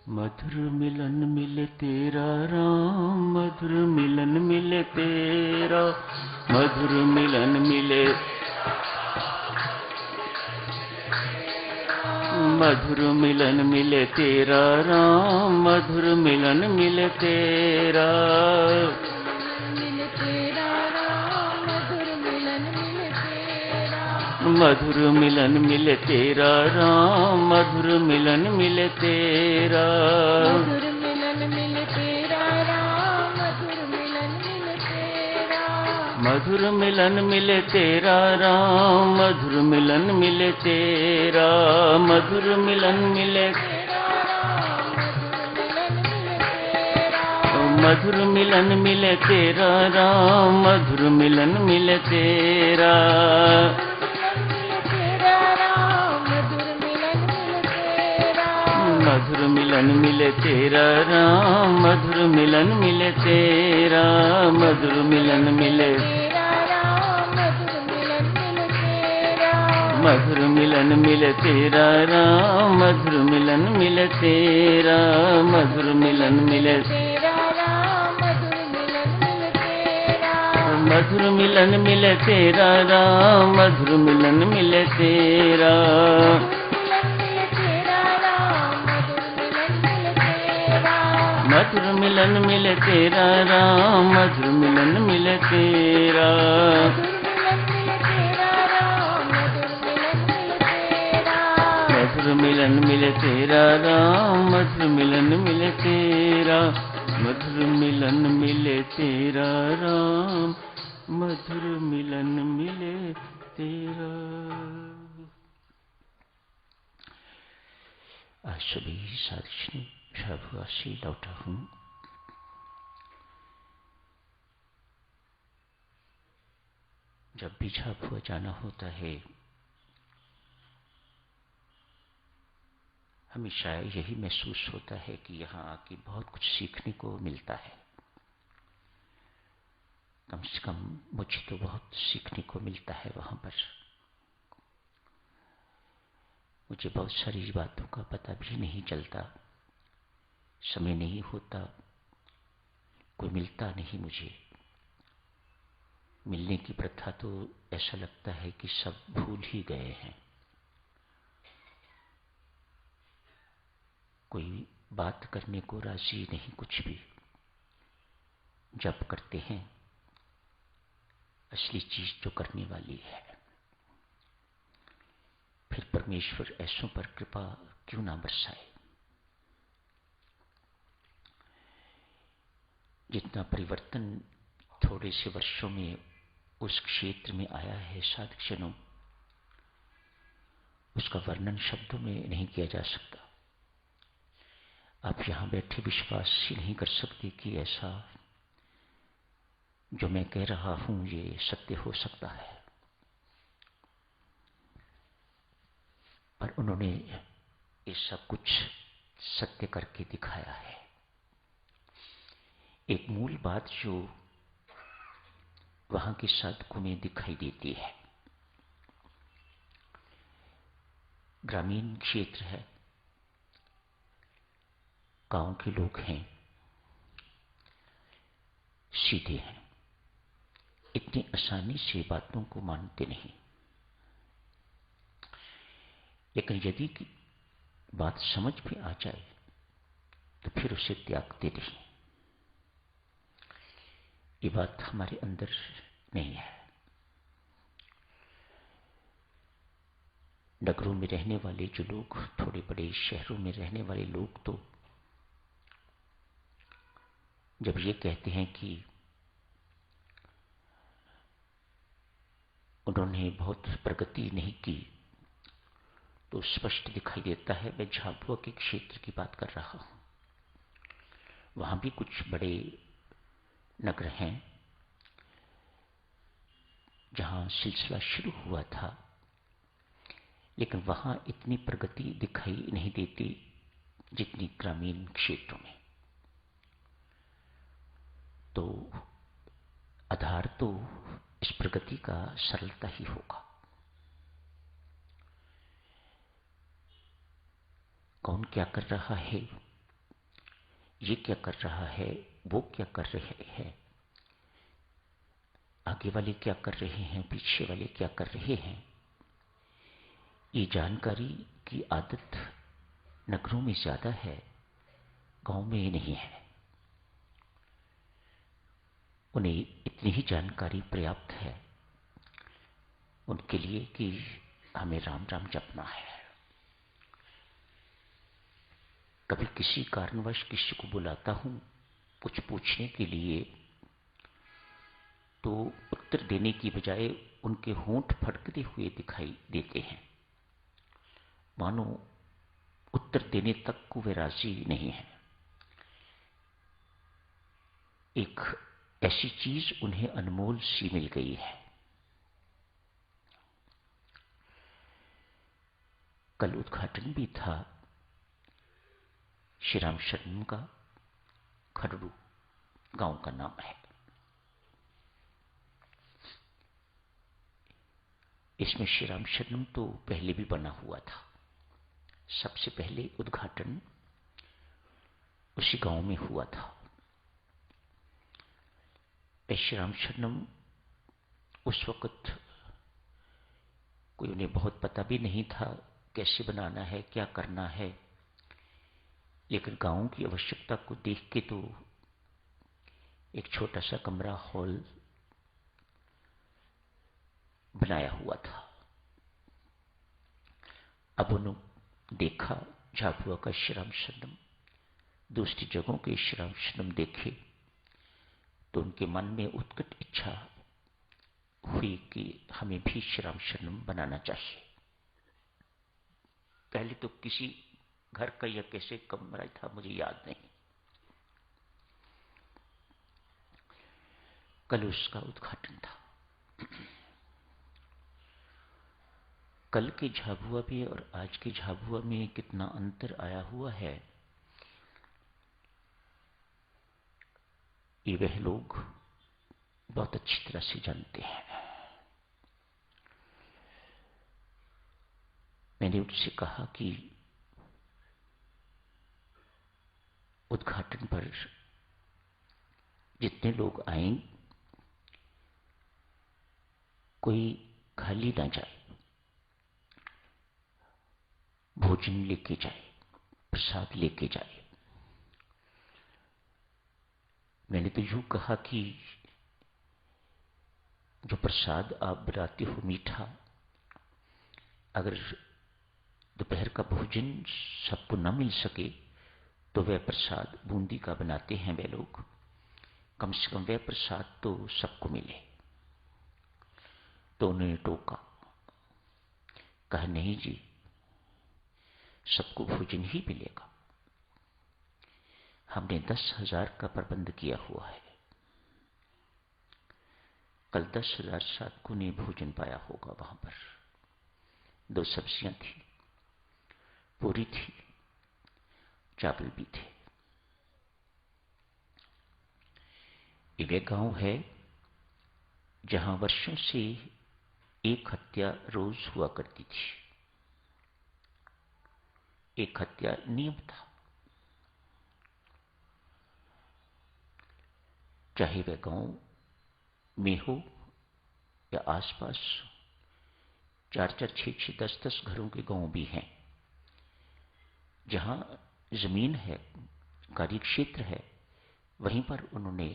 मधुर मिलन मिले तेरा राम, मधुर मिलन मिले तेरा, मधुर मिलन मिले, मधुर मिलन मिले तेरा राम, मधुर मिलन मिले तेरा, मधुर मिलन मिले तेरा राम, मधुर मिलन मिले तेरा, मधुर मिलन मिले तेरा राम, मधुर मिलन मिले तेरा, मधुर मिलन मिले तेरा, मधुर मिलन मिले, मधुर मिलन मिले तेरा राम, मधुर मिलन मिले तेरा, मधुर मिलन मिले तेरा राम, मधुर मिलन मिले तेरा, मधुर मिलन मिले, मधुर मिलन मिले तेरा राम, मधुर मिलन मिले तेरा, मधुर मिलन मिले, मधुर मिलन मिले तेरा राम, मधुर मिलन मिले तेरा, मधुर मिलन मिले तेरा राम, मधुर मिलन मिले तेरा, मधुर मिलन मिले तेरा राम, मधुर मिलन मिले तेरा, मधुर मिलन मिले तेरा राम, मधुर मिलन मिले तेरा। आज सभी साधु झाबुआ से लौटा हूँ। जब भी झाबुआ जाना होता है हमेशा यही महसूस होता है कि यहाँ आके बहुत कुछ सीखने को मिलता है। कम से कम मुझे तो बहुत सीखने को मिलता है वहाँ पर। मुझे बहुत सारी बातों का पता भी नहीं चलता, समय नहीं होता, कोई मिलता नहीं मुझे। मिलने की प्रथा तो ऐसा लगता है कि सब भूल ही गए हैं। कोई बात करने को राजी नहीं कुछ भी। जब करते हैं असली चीज जो करने वाली है। फिर परमेश्वर ऐसों पर कृपा क्यों ना बरसाए। जितना परिवर्तन थोड़े से वर्षों में उस क्षेत्र में आया है साधुजनों, उसका वर्णन शब्दों में नहीं किया जा सकता। आप यहां बैठे विश्वास ही नहीं कर सकते कि ऐसा जो मैं कह रहा हूं ये सत्य हो सकता है। पर उन्होंने ये सब कुछ सत्य करके दिखाया है। एक मूल बात जो वहां के साधकों में दिखाई देती है, ग्रामीण क्षेत्र है, गांव के लोग हैं, सीधे हैं, इतनी आसानी से बातों को मानते नहीं। लेकिन यदि बात समझ में आ जाए तो फिर उसे त्यागते नहीं। ये बात हमारे अंदर नहीं है। नगरों में रहने वाले जो लोग, थोड़े बड़े शहरों में रहने वाले लोग तो जब ये कहते हैं कि उन्होंने बहुत प्रगति नहीं की, तो स्पष्ट दिखाई देता है। मैं झाबुआ के क्षेत्र की बात कर रहा हूं। वहां भी कुछ बड़े नगर हैं जहां सिलसिला शुरू हुआ था, लेकिन वहां इतनी प्रगति दिखाई नहीं देती जितनी ग्रामीण क्षेत्रों में। तो आधार तो इस प्रगति का सरलता ही होगा। कौन क्या कर रहा है, ये क्या कर रहा है, वो क्या कर रहे हैं, आगे वाले क्या कर रहे हैं, पीछे वाले क्या कर रहे हैं, ये जानकारी की आदत नगरों में ज्यादा है, गांव में नहीं है। उन्हें इतनी ही जानकारी पर्याप्त है उनके लिए कि हमें राम राम जपना है। कभी किसी कारणवश किसी को बुलाता हूं कुछ पूछने के लिए, तो उत्तर देने की बजाय उनके होंठ फड़कते हुए दिखाई देते हैं, मानो उत्तर देने तक को वे राजी नहीं है। एक ऐसी चीज उन्हें अनमोल सी मिल गई है। कल उद्घाटन भी था श्री राम शरणम का, खरड़ू गांव का नाम है। इसमें श्री राम शरणम तो पहले भी बना हुआ था। सबसे पहले उद्घाटन उसी गांव में हुआ था। श्री राम शरणम उस वक्त कोई उन्हें बहुत पता भी नहीं था कैसे बनाना है, क्या करना है, लेकिन गांव की आवश्यकता को देख के तो एक छोटा सा कमरा हॉल बनाया हुआ था। अब उन्होंने देखा झाबुआ का श्री राम शरणम, दूसरी जगहों के श्री राम शरणम देखे तो उनके मन में उत्कट इच्छा हुई कि हमें भी श्री राम शरणम बनाना चाहिए। पहले तो किसी घर का या कैसे कमरा था मुझे याद नहीं। कल उसका उद्घाटन था। कल के झाबुआ में और आज के झाबुआ में कितना अंतर आया हुआ है, ये वह लोग बहुत अच्छी तरह से जानते हैं। मैंने उनसे कहा कि उद्घाटन पर जितने लोग आए कोई खाली ना जाए, भोजन लेके जाए, प्रसाद लेके जाए। मैंने तो यूं कहा कि जो प्रसाद आप बनाते हो मीठा, अगर दोपहर का भोजन सबको न मिल सके तो वह प्रसाद बूंदी का बनाते हैं वे लोग, कम से कम वह प्रसाद तो सबको मिले। तो उन्होंने टोका, कहा नहीं जी, सबको भोजन ही मिलेगा, हमने 10,000 का प्रबंध किया हुआ है। कल 10,000 साधकों ने भोजन पाया होगा। वहां पर 2 सब्जियां थी, पूरी थी, चावल भी थे। ये गांव है जहां वर्षों से एक हत्या रोज हुआ करती थी। एक हत्या नियम था, चाहे वह गांव में हो या आसपास। 4-4, 6-6, 10-10 घरों के गांव भी हैं जहां जमीन है, कार्य क्षेत्र है, वहीं पर उन्होंने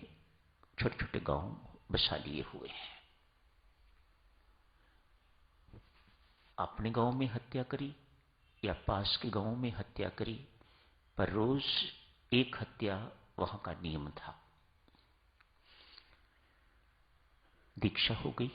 छोटे छोटे गांव बसा लिए हुए हैं। अपने गांव में हत्या करी या पास के गांव में हत्या करी, पर रोज एक हत्या वहां का नियम था। दीक्षा हो गई,